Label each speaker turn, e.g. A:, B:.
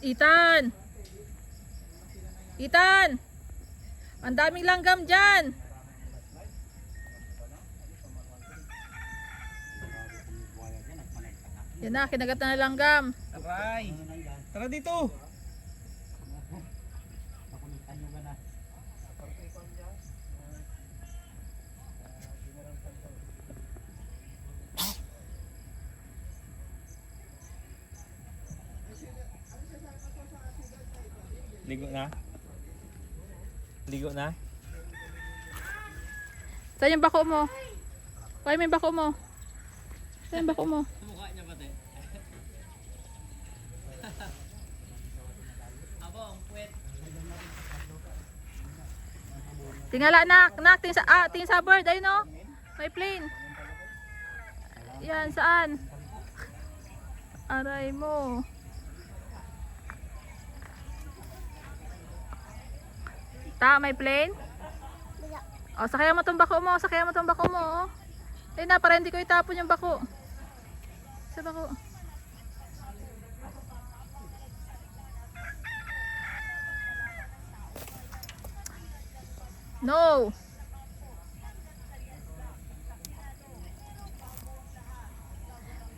A: Ethan! Ethan! Ang daming langgam dyan! Yan na, kinagat na ng langgam.
B: Aray! Tara dito! Ligo na? Ligo na?
A: Saan yung bako mo? Kaya may bako mo. Saan yung bako mo?
B: Mukha niya pati. Abong, puwet.
A: Tingala nak, tingin sa bird, ayun o. May plane. Yan, saan? Aray mo. May plane? O, sakaya mo tong bako mo, sakaya mo tong bako mo. Oh. Ayun na, para hindi ko itapon yung bako. Sa bako. No!